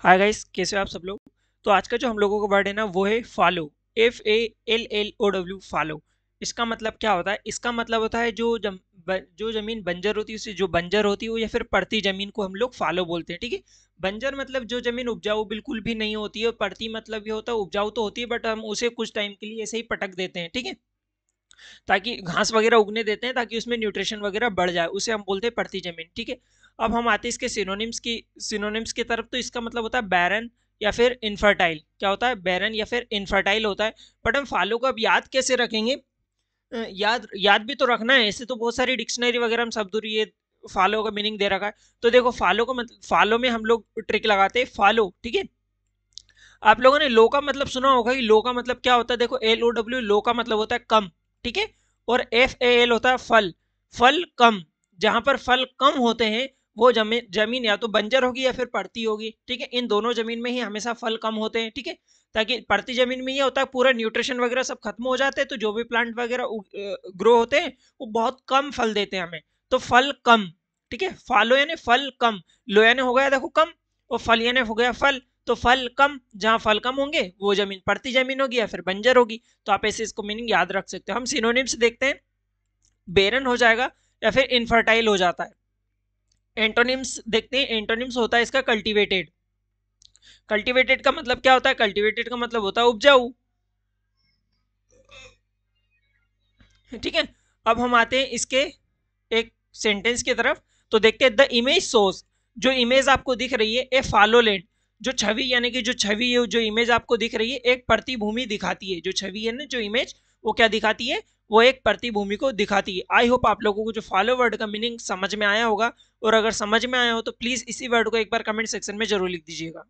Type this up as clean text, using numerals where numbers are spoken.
Hi guys, कैसे हो आप सब लोग। तो आज का जो हम लोगों का वर्ड है ना वो है फॉलो। FALLOW follow. इसका मतलब क्या होता है? इसका मतलब होता है जो जमीन बंजर होती है उसे जो बंजर होती है वो या फिर पड़ती जमीन को हम लोग फॉलो बोलते हैं। ठीक है। बंजर मतलब जो जमीन उपजाऊ बिल्कुल भी नहीं होती है, और पड़ती मतलब ये होता है उपजाऊ तो होती है बट हम उसे कुछ टाइम के लिए ऐसे ही पटक देते हैं। ठीक है। ताकि घास वगैरह उगने देते हैं ताकि उसमें न्यूट्रिशन वगैरह बढ़ जाए, उसे हम बोलते हैं पड़ती जमीन। ठीक है। अब हम आते हैं इसके सिनोनिम्स की तरफ। तो इसका मतलब होता है बैरन या फिर इनफर्टाइल। क्या होता है? बैरन या फिर इनफर्टाइल होता है। बट हम फॉलो को अब याद कैसे रखेंगे? याद याद भी तो रखना है। ऐसे तो बहुत सारी डिक्शनरी वगैरह में शब्द ये फॉलो का मीनिंग दे रखा है। तो देखो, फॉलो का मतलब, फॉलो में हम लोग ट्रिक लगाते हैं फॉलो। ठीक है। आप लोगों ने लो का मतलब सुना होगा कि लो का मतलब क्या होता है। देखो, LOW लो का मतलब होता है कम। ठीक है। और FAL होता है फल। फल कम। जहां पर फल कम होते हैं वो जमीन जमीन या तो बंजर होगी या फिर पड़ती होगी। ठीक है। इन दोनों जमीन में ही हमेशा फल कम होते हैं। ठीक है। ताकि पड़ती जमीन में ये होता है पूरा न्यूट्रिशन वगैरह सब खत्म हो जाते हैं, तो जो भी प्लांट वगैरह ग्रो होते हैं वो बहुत कम फल देते हैं हमें। तो फल कम। ठीक है। फॉलो यानी फल कम। लो यानी हो गया देखो कम। और फल यानी हो गया फल। तो फल कम, जहां फल कम होंगे वो जमीन पड़ती जमीन होगी या फिर बंजर होगी। तो आप ऐसे इसको मीनिंग याद रख सकते हो। हम सिनोनिम्स देखते हैं। बेरन हो जाएगा या फिर इनफर्टाइल हो जाता है। एंटोनिम्स देखते हैं। एंटोनिम्स होता है इसका कल्टीवेटेड। कल्टीवेटेड का मतलब क्या होता है? कल्टीवेटेड का मतलब होता है उपजाऊ। ठीक है। अब हम आते हैं इसके एक सेंटेंस की तरफ। तो देखते हैं द इमेज सोर्स। जो इमेज आपको दिख रही है ए फॉलोलैंड। जो छवि यानी कि जो छवि है, जो इमेज आपको दिख रही है एक प्रतिभूमि दिखाती है। जो छवि है ना, जो इमेज, वो क्या दिखाती है? वो एक प्रतिभूमि को दिखाती है। आई होप आप लोगों को जो फॉलो वर्ड का मीनिंग समझ में आया होगा। और अगर समझ में आया हो तो प्लीज इसी वर्ड को एक बार कमेंट सेक्शन में जरूर लिख दीजिएगा।